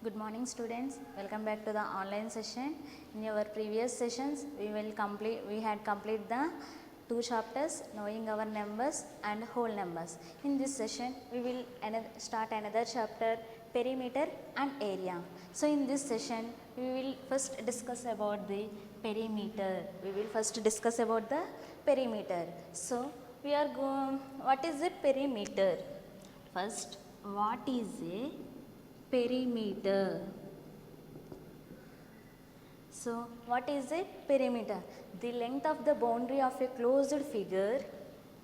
Good morning students, welcome back to the online session. In our previous sessions we had complete the two chapters, knowing our numbers and whole numbers. In this session we will start another chapter, perimeter and area. So in this session we will first discuss about the perimeter. So we are going, what is a perimeter? First, what is a perimeter? So what is a perimeter? The length of the boundary of a closed figure,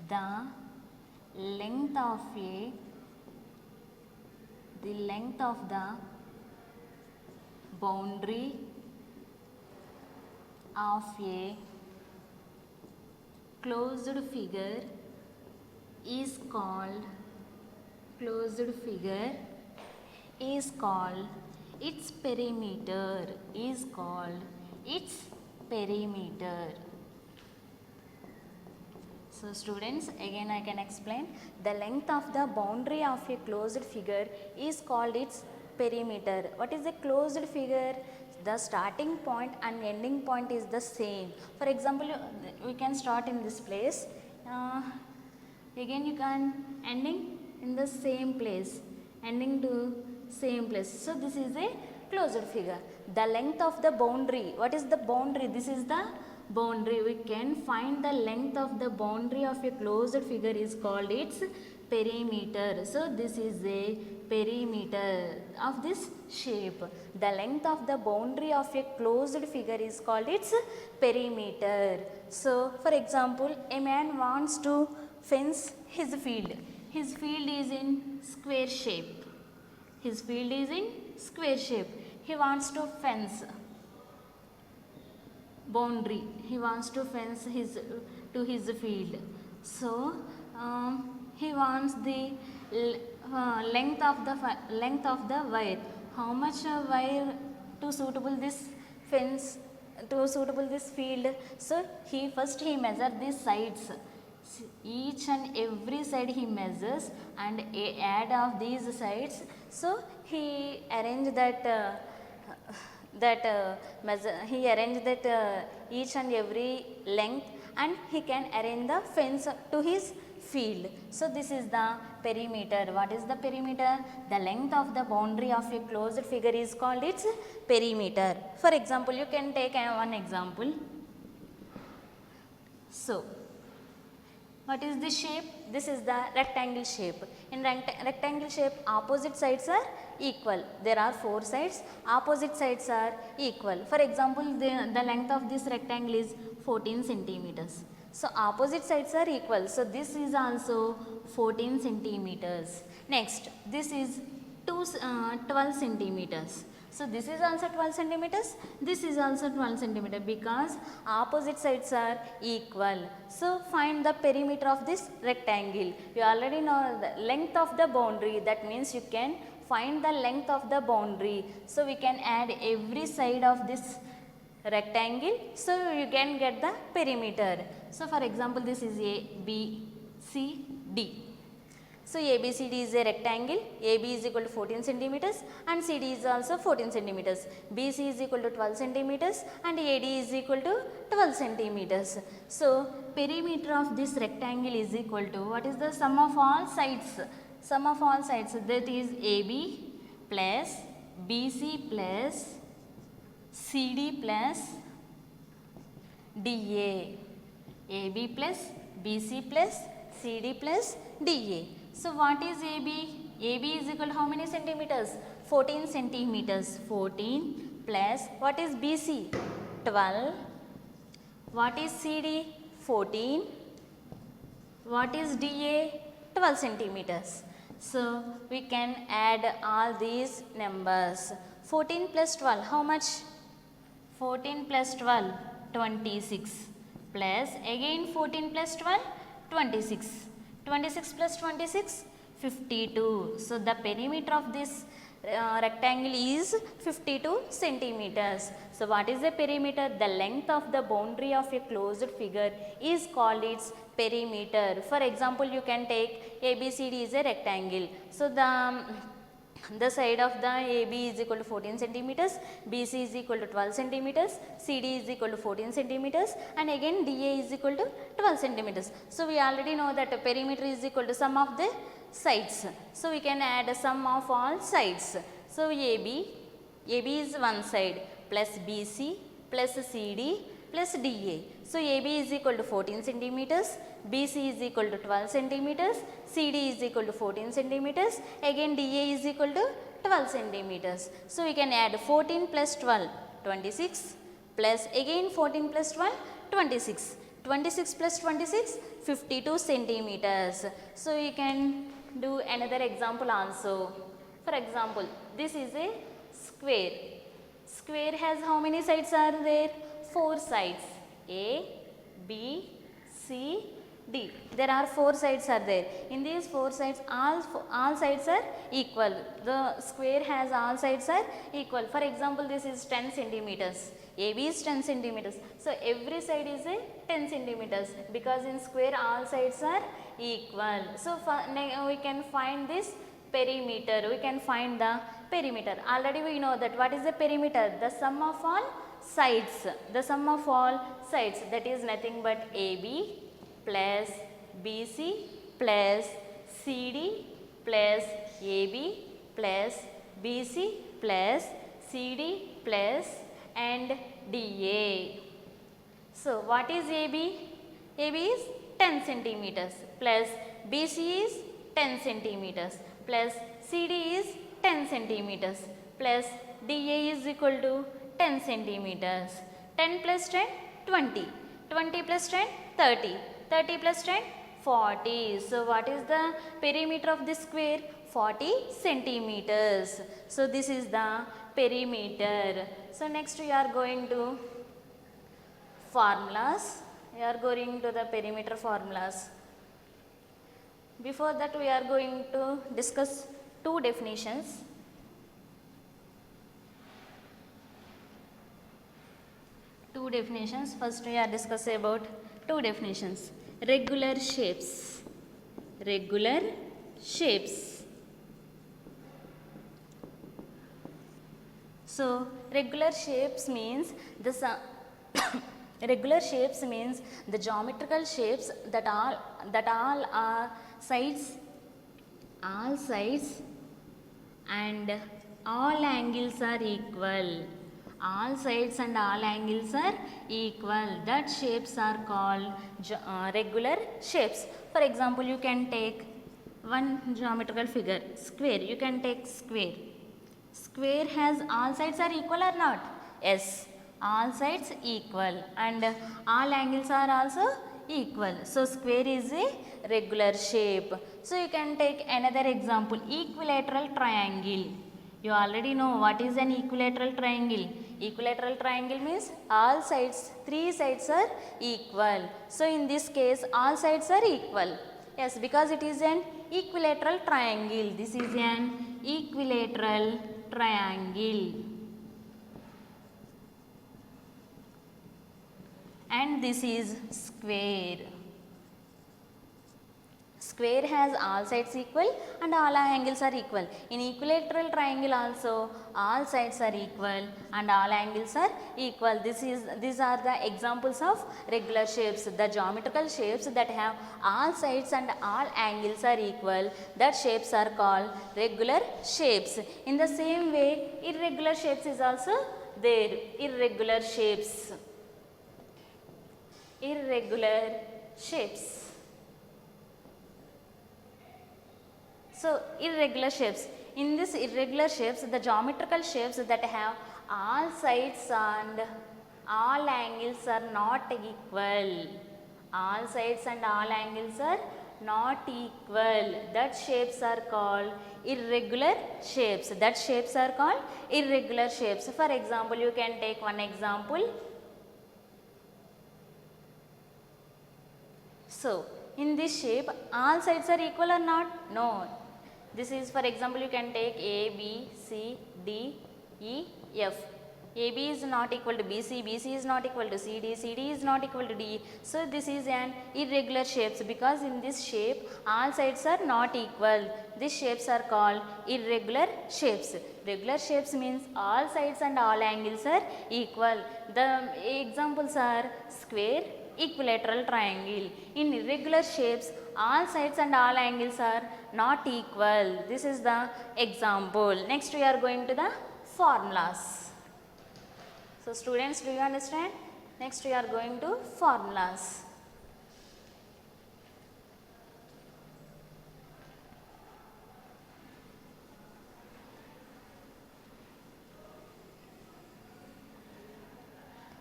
the length of the boundary of a closed figure is called its perimeter. So students, again I can explain. The length of the boundary of a closed figure is called its perimeter. What is a closed figure? The starting point and ending point is the same. For example, we can start in this place. Again you can ending in the same place, So this is a closed figure. The length of the boundary. What is the boundary? This is the boundary. We can find the length of the boundary of a closed figure is called its perimeter. So this is a perimeter of this shape. The length of the boundary of a closed figure is called its perimeter. So for example, a man wants to fence his field. His field is in square shape. He wants to fence boundary. He wants to fence his field. So he wants the length of the wire. How much wire to suitable this fence, to suitable this field? So he measure these sides. Each and every side he measures and add of these sides. So he arranged that each and every length, and he can arrange the fence to his field. So this is the perimeter. What is the perimeter? The length of the boundary of a closed figure is called its perimeter. For example, you can take one example. So what is this shape? This is the rectangle shape. In rectangle shape, opposite sides are equal. There are 4 sides, opposite sides are equal. For example, the length of this rectangle is 14 centimeters. So opposite sides are equal. So this is also 14 centimeters. Next, this is 12 centimeters. So this is also 12 centimeters, this is also 12 centimeters, because opposite sides are equal. So find the perimeter of this rectangle. You already know the length of the boundary, that means you can find the length of the boundary. So we can add every side of this rectangle, so you can get the perimeter. So for example, this is A, B, C, D. So ABCD is a rectangle. AB is equal to 14 centimeters and CD is also 14 centimeters. BC is equal to 12 centimeters and AD is equal to 12 centimeters. So perimeter of this rectangle is equal to, what is the sum of all sides? Sum of all sides, that is AB plus BC plus CD plus DA. AB plus BC plus CD plus DA. So what is AB? AB is equal to how many centimeters? 14 centimeters. 14 plus, what is BC? 12. What is CD? 14. What is DA? 12 centimeters. So we can add all these numbers. 14 plus 12, how much? 14 plus 12, 26. Plus again 14 plus 12, 26. 26 plus 26, 52. So the perimeter of this rectangle is 52 centimeters. So what is the perimeter? The length of the boundary of a closed figure is called its perimeter. For example, you can take ABCD is a rectangle. So the the side of the AB is equal to 14 centimeters, BC is equal to 12 centimeters, CD is equal to 14 centimeters, and again DA is equal to 12 centimeters. So we already know that the perimeter is equal to sum of the sides. So we can add a sum of all sides. So AB is one side plus BC plus CD plus DA. So AB is equal to 14 centimeters, BC is equal to 12 centimeters, CD is equal to 14 centimeters, again DA is equal to 12 centimeters. So we can add 14 plus 12, 26, plus again 14 plus 12, 26. 26 plus 26, 52 centimeters. So we can do another example also. For example, this is a square. Square has how many sides are there? 4 sides. A, B, C, D. There are 4 sides are there. In these 4 sides, all sides are equal. The square has all sides are equal. For example, this is 10 centimeters. AB is 10 centimeters. So every side is a 10 centimeters because in square all sides are equal. So we can find this perimeter. We can find the perimeter. Already we know that what is the perimeter? The sum of all sides. The sum of all sides, that is nothing but AB plus BC plus CD plus AB plus BC plus CD plus and DA. So what is AB? AB is 10 centimeters plus BC is 10 centimeters plus CD is 10 centimeters plus DA is equal to 10 centimeters. 10 plus 10, 20. 20 plus 10, 30. 30 plus 10, 40. So what is the perimeter of this square? 40 centimeters. So this is the perimeter. So next we are going to formulas. We are going to the perimeter formulas. Before that we are going to discuss 2 definitions. First we are discussing about 2 definitions. Regular shapes. Regular shapes. So regular shapes means the regular shapes means the geometrical shapes that all are sides and all angles are equal. All sides and all angles are equal. That shapes are called regular shapes. For example, you can take one geometrical figure, square. You can take square. Square has all sides are equal or not? Yes, all sides equal and all angles are also equal. So square is a regular shape. So you can take another example, equilateral triangle. You already know what is an equilateral triangle. Equilateral triangle means all sides, 3 sides are equal. So in this case all sides are equal. Yes, because it is an equilateral triangle. This is an equilateral triangle. And this is square. Square has all sides equal and all angles are equal. In equilateral triangle also all sides are equal and all angles are equal. These are the examples of regular shapes. The geometrical shapes that have all sides and all angles are equal. That shapes are called regular shapes. In the same way, irregular shapes is also there. Irregular shapes. Irregular shapes. So irregular shapes. In this irregular shapes, the geometrical shapes that have all sides and all angles are not equal. All sides and all angles are not equal. That shapes are called irregular shapes. That shapes are called irregular shapes. For example, you can take one example. So in this shape, all sides are equal or not? No. This is, for example, you can take A, B, C, D, E, F. AB is not equal to BC, BC is not equal to CD, CD is not equal to DE. So this is an irregular shapes because in this shape all sides are not equal. These shapes are called irregular shapes. Regular shapes means all sides and all angles are equal. The examples are square, equilateral, triangle. In irregular shapes all sides and all angles are not equal. This is the example. Next we are going to the formulas. So students, do you understand? Next we are going to formulas.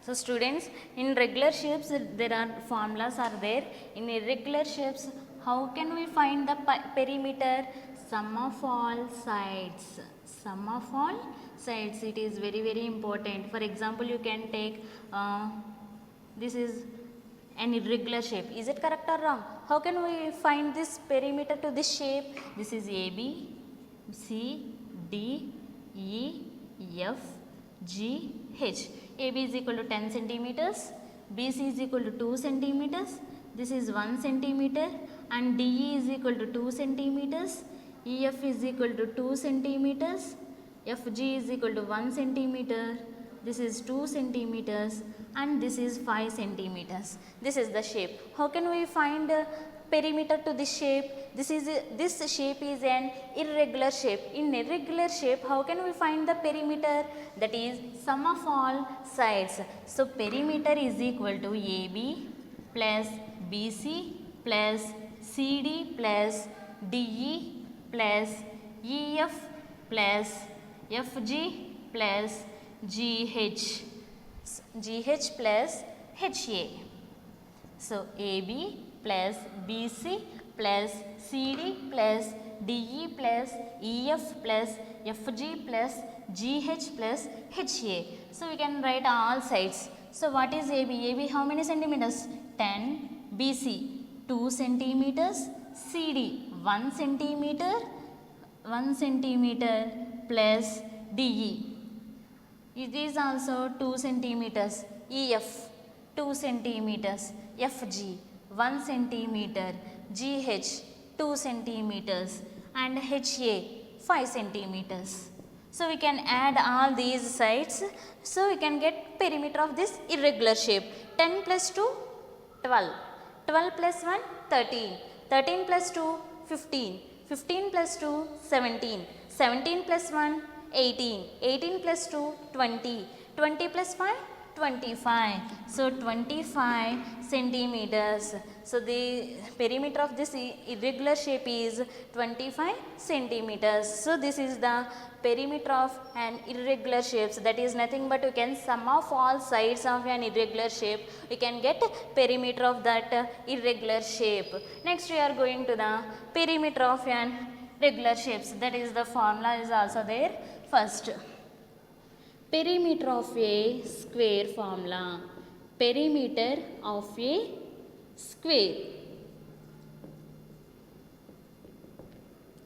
So students, in regular shapes there are formulas are there. In irregular shapes, how can we find the perimeter? Sum of all sides. Sum of all sides, it is very important. For example, you can take this is an irregular shape. Is it correct or wrong? How can we find this perimeter to this shape? This is AB, C, D, E, F, G, H. AB is equal to 10 centimeters, BC is equal to 2 centimeters, this is 1 centimeter, and DE is equal to 2 centimeters, EF is equal to 2 centimeters, FG is equal to 1 centimeter, this is 2 centimeters, and this is 5 centimeters. This is the shape. How can we find perimeter to this shape? This shape is an irregular shape. In irregular shape, how can we find the perimeter? That is sum of all sides. So perimeter is equal to AB plus BC plus CD plus DE plus EF plus FG plus GH plus HA. So AB plus BC plus CD plus DE plus EF plus FG plus GH plus HA. So we can write all sides. So what is AB? AB how many centimeters? 10. BC 2 centimeters. CD 1 centimeter. 1 centimeter plus DE. It is also 2 centimeters. EF 2 centimeters. FG 1 centimeter, GH 2 centimeters, and HA 5 centimeters. So we can add all these sides. So we can get perimeter of this irregular shape. 10 plus 2, 12. 12 plus 1, 13. 13 plus 2, 15. 15 plus 2, 17. 17 plus 1, 18. 18 plus 2, 20. 20 plus 5, 25. So 25 centimeters. So the perimeter of this irregular shape is 25 centimeters. So this is the perimeter of an irregular shape. So that is nothing but we can sum of all sides of an irregular shape. We can get perimeter of that irregular shape. Next we are going to the perimeter of an regular shapes. That is the formula is also there. First, perimeter of a square formula. Perimeter of a square.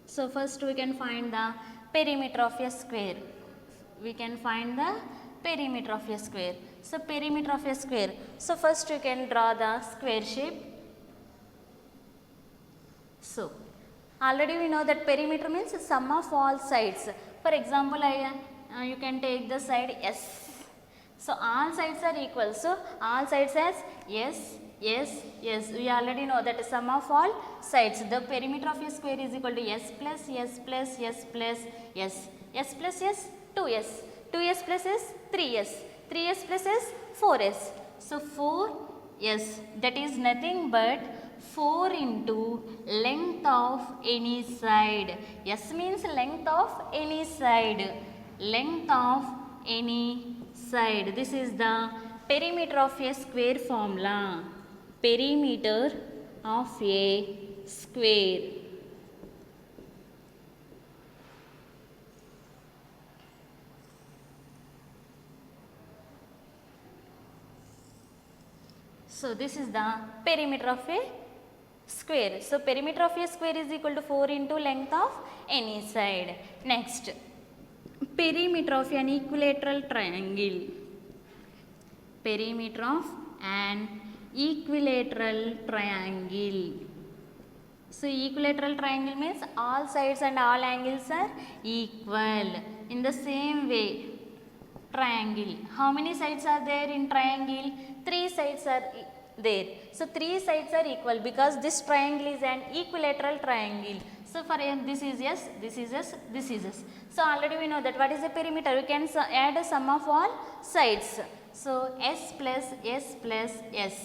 So first we can find the perimeter of a square. We can find the perimeter of a square. So perimeter of a square. So first you can draw the square shape. So already we know that perimeter means sum of all sides. For example, you can take the side S. So all sides are equal. So all sides as S, S, S. We already know that sum of all sides. The perimeter of a square is equal to S plus S plus S plus S. S plus S, 2S. 2S plus S, 3S. 3S plus S, 4S. So 4S. That is nothing but 4 into length of any side. S means length of any side. Length of any side. This is the perimeter of a square formula. Perimeter of a square. So this is the perimeter of a square. So perimeter of a square is equal to 4 into length of any side. Next, perimeter of an equilateral triangle. Perimeter of an equilateral triangle. So equilateral triangle means all sides and all angles are equal. In the same way, triangle. How many sides are there in triangle? 3 sides are there. So 3 sides are equal because this triangle is an equilateral triangle. So for this is yes, this is yes, this is yes. So already we know that what is the perimeter. We can add a sum of all sides. So s plus s plus s.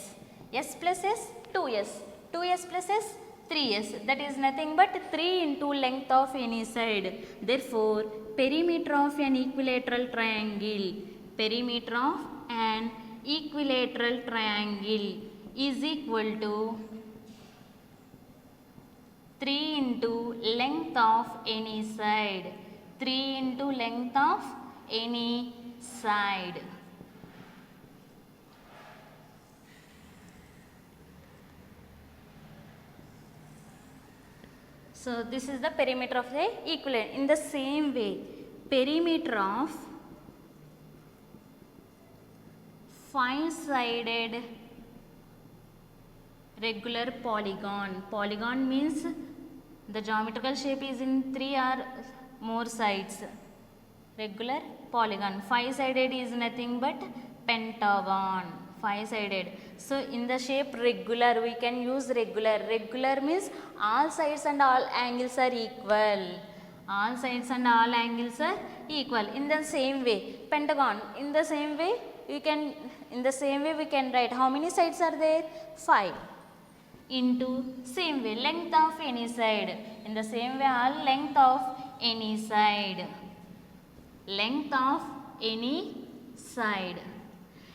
S plus s, 2s. 2s plus s, 3s. That is nothing but 3 into length of any side. Therefore, perimeter of an equilateral triangle. Perimeter of an equilateral triangle is equal to 3 into length of any side. 3 into length of any side. So this is the perimeter of the equilateral. In the same way, perimeter of 5-sided regular polygon. Polygon means the geometrical shape is in 3 or more sides. Regular polygon. 5-sided is nothing but pentagon. 5-sided. So in the shape regular, we can use regular. Regular means all sides and all angles are equal. All sides and all angles are equal. In the same way, pentagon. In the same way, we can write how many sides are there? 5. Into same way, length of any side. In the same way, all length of any side. Length of any side.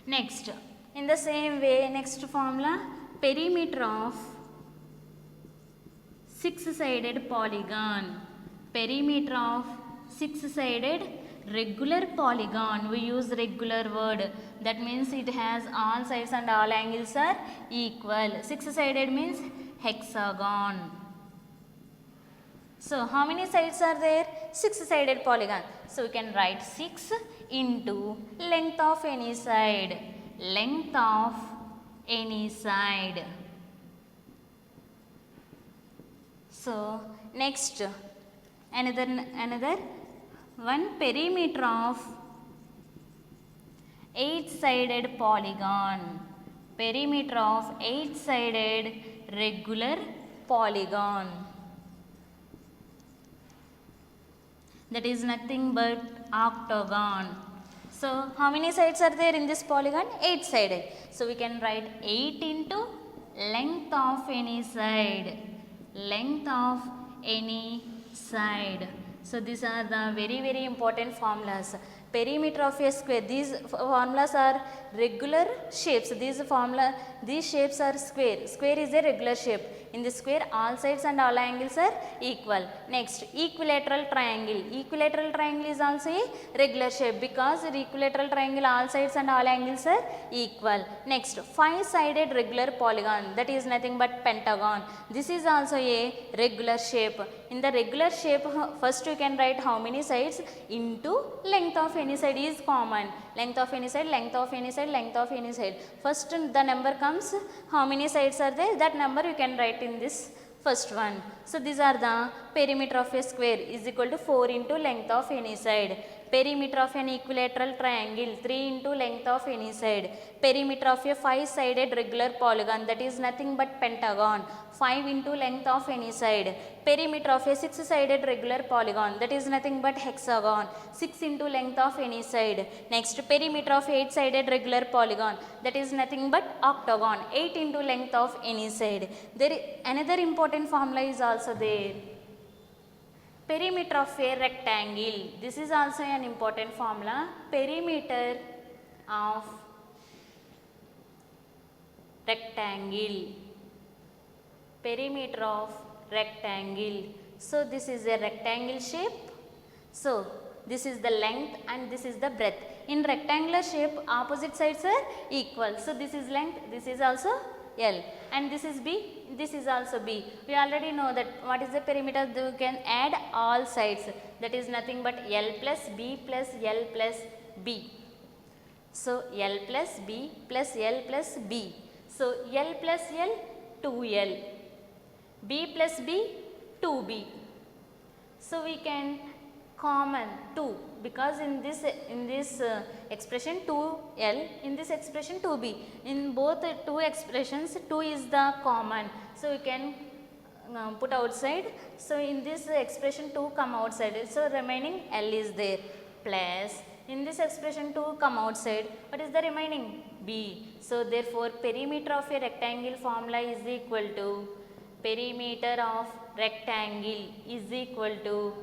Next, in the same way, next formula, perimeter of 6-sided polygon. Perimeter of 6-sided regular polygon. We use regular word. That means it has all sides and all angles are equal. 6-sided means hexagon. So how many sides are there? 6-sided polygon. So we can write 6 into length of any side. Length of any side. So next, another one, perimeter of 8-sided polygon. Perimeter of 8-sided regular polygon. That is nothing but octagon. So how many sides are there in this polygon? 8-sided. So we can write 8 into length of any side. Length of any side. So these are the very important formulas. Perimeter of a square. These formulas are regular shapes. These shapes are square. Square is a regular shape. In the square, all sides and all angles are equal. Next, equilateral triangle. Equilateral triangle is also a regular shape because in equilateral triangle, all sides and all angles are equal. Next, 5-sided regular polygon. That is nothing but pentagon. This is also a regular shape. In the regular shape, first you can write how many sides into length of any side is common. Length of any side, length of any side, length of any side. First the number comes, how many sides are there, that number you can write in this first one. So these are the perimeter of a square is equal to 4 into length of any side. Perimeter of an equilateral triangle 3 into length of any side. Perimeter of a 5-sided regular polygon, that is nothing but pentagon, 5 into length of any side. Perimeter of a 6-sided regular polygon, that is nothing but hexagon, 6 into length of any side. Next, perimeter of 8-sided regular polygon, that is nothing but octagon, 8 into length of any side. Another important formula is also there. Perimeter of a rectangle. This is also an important formula. Perimeter of rectangle. Perimeter of rectangle. So this is a rectangle shape. So this is the length and this is the breadth. In rectangular shape, opposite sides are equal. So this is length, this is also L, and this is B, this is also B. We already know that what is the perimeter. We can add all sides. that is nothing but L plus B plus L plus B. So L plus B plus L plus B. So L plus L 2L, B plus B 2B. So we can common 2 because in this expression 2L, in this expression 2B. In both two expressions 2 is the common. So we can put outside. So in this expression 2 come outside. So remaining L is there plus in this expression 2 come outside. What is the remaining? B. So therefore perimeter of a rectangle formula is equal to perimeter of rectangle is equal to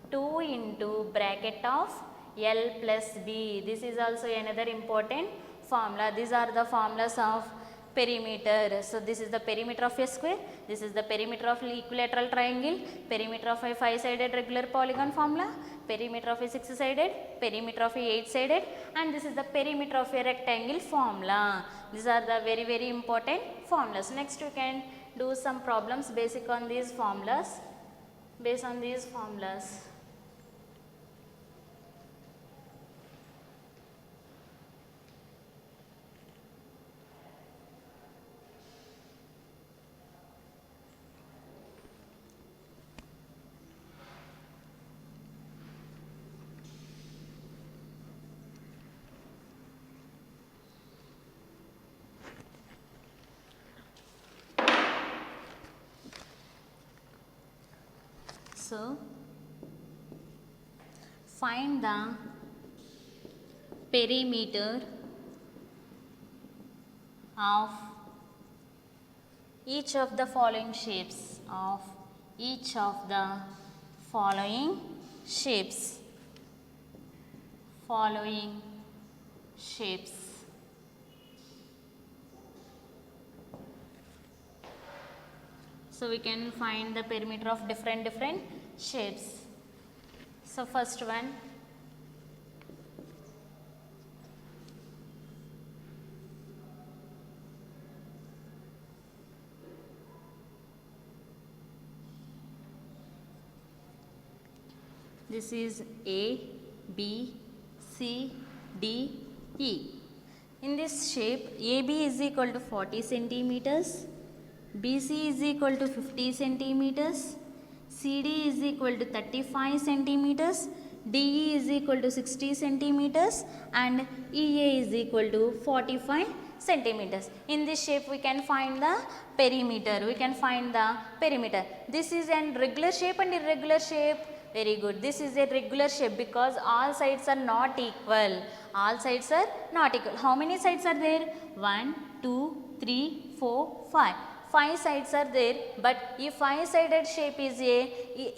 2 into bracket of L plus B. This is also another important formula. These are the formulas of perimeter. So this is the perimeter of a square, this is the perimeter of equilateral triangle, perimeter of a 5-sided regular polygon formula, perimeter of a 6-sided, perimeter of a 8-sided, and this is the perimeter of a rectangle formula. These are the very important formulas. Next you can do some problems based on these formulas. So find the perimeter of each of the following shapes, So we can find the perimeter of different shapes. So first one, this is A, B, C, D, E. In this shape, AB is equal to 40 centimeters, BC is equal to 50 centimeters, CD is equal to 35 centimeters, DE is equal to 60 centimeters, and EA is equal to 45 centimeters. In this shape, we can find the perimeter. This is a regular shape and irregular shape. Very good. This is a regular shape because all sides are not equal. How many sides are there? 1, 2, 3, 4, 5. 5 sides are there, but a 5-sided shape is a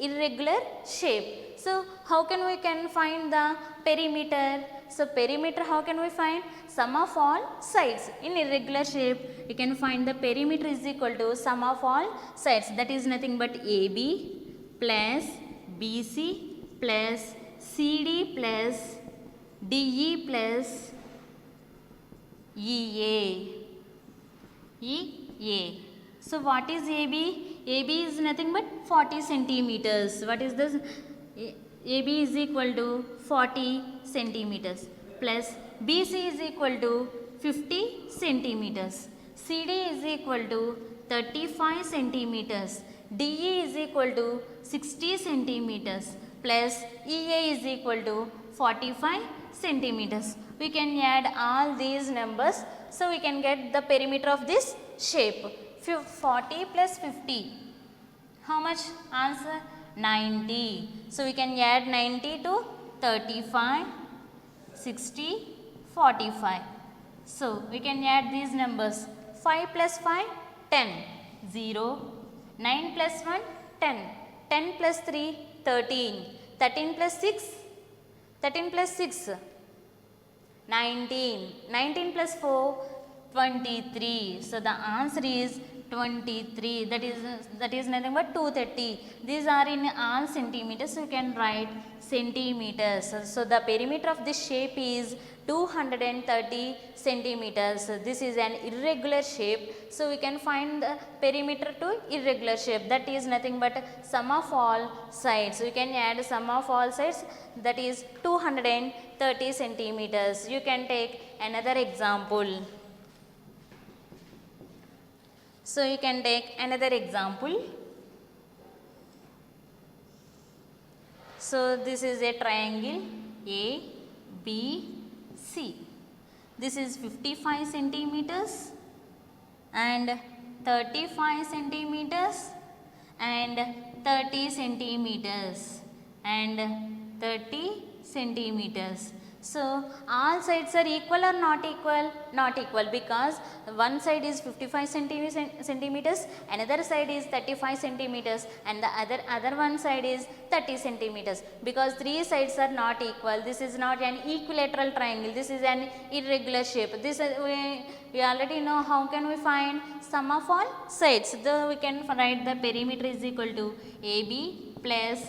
irregular shape. So how can we find the perimeter? So perimeter, how can we find? Sum of all sides. In irregular shape, you can find the perimeter is equal to sum of all sides. That is nothing but AB plus BC plus CD plus DE plus EA. So what is AB? AB is nothing but 40 centimeters. What is this? AB is equal to 40 centimeters plus BC is equal to 50 centimeters. CD is equal to 35 centimeters. DE is equal to 60 centimeters plus EA is equal to 45 centimeters. We can add all these numbers, so we can get the perimeter of this shape. 40 plus 50. How much? Answer 90. So we can add 90 to 35, 60, 45. So we can add these numbers. 5 plus 5, 10. 0. 9 plus 1, 10. 10 plus 3, 13. 13 plus 6, 19. 19 plus 4, 23. So the answer is 23, that is nothing but 230. These are in all centimeters, so you can write centimeters. So the perimeter of this shape is 230 centimeters. This is an irregular shape, so we can find the perimeter to irregular shape, that is nothing but sum of all sides. We can add sum of all sides, that is 230 centimeters. You can take another example. So you can take another example. So this is a triangle A, B, C. This is 55 centimeters and 35 centimeters and 30 centimeters and 30 centimeters. So all sides are equal or not equal? Not equal, because one side is 55 centimeters, another side is 35 centimeters, and the other one side is 30 centimeters. Because three sides are not equal, this is not an equilateral triangle, this is an irregular shape. This we already know how can we find sum of all sides. So we can write the perimeter is equal to AB plus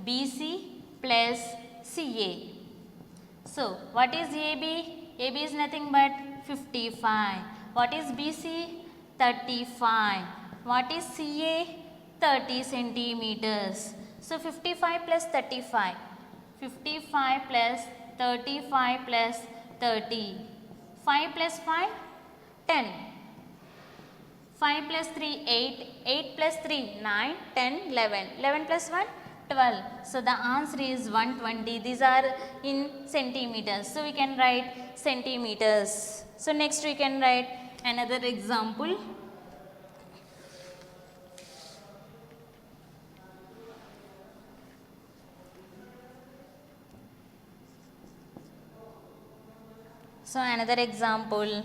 BC plus CA. So what is AB? AB is nothing but 55. What is BC? 35. What is CA? 30 centimeters. So 55 plus 35. 55 plus 35 plus 30. 5 plus 5? 10. 5 plus 3, 8. 8 plus 3, 9, 10, 11. 11 plus 1? 12. So the answer is 120. These are in centimeters. So we can write centimeters. So next we can write another example. So another example.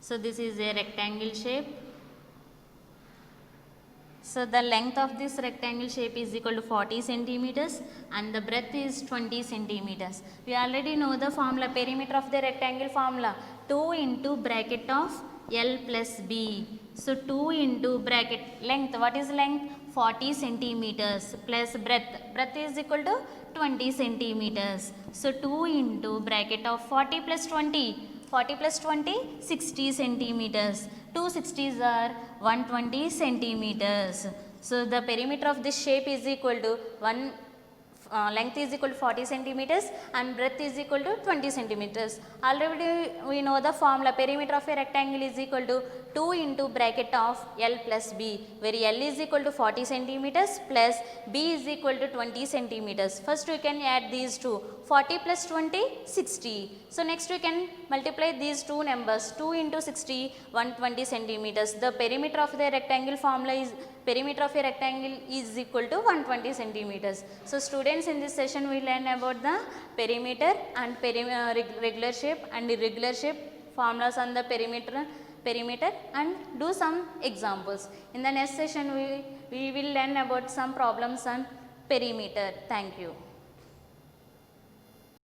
So this is a rectangle shape. So the length of this rectangle shape is equal to 40 centimeters and the breadth is 20 centimeters. We already know the formula, perimeter of the rectangle formula, 2 into bracket of L plus B. So 2 into bracket length, what is length? 40 centimeters plus breadth is equal to 20 centimeters. So 2 into bracket of 40 plus 20. 40 plus 20, 60 centimeters. 2 60s are 120 centimeters. So the perimeter of this shape is equal to length is equal to 40 centimeters and breadth is equal to 20 centimeters. Already we know the formula, perimeter of a rectangle is equal to 2 into bracket of L plus B, where L is equal to 40 centimeters plus B is equal to 20 centimeters. First we can add these two, 40 plus 20, 60. So next we can multiply these two numbers, 2 into 60, 120 centimeters. The perimeter of the rectangle formula is, perimeter of a rectangle is equal to 120 centimeters. So students, in this session we learn about the perimeter and regular shape and irregular shape, formulas on the perimeter and do some examples. In the next session we will learn about some problems on perimeter. Thank you.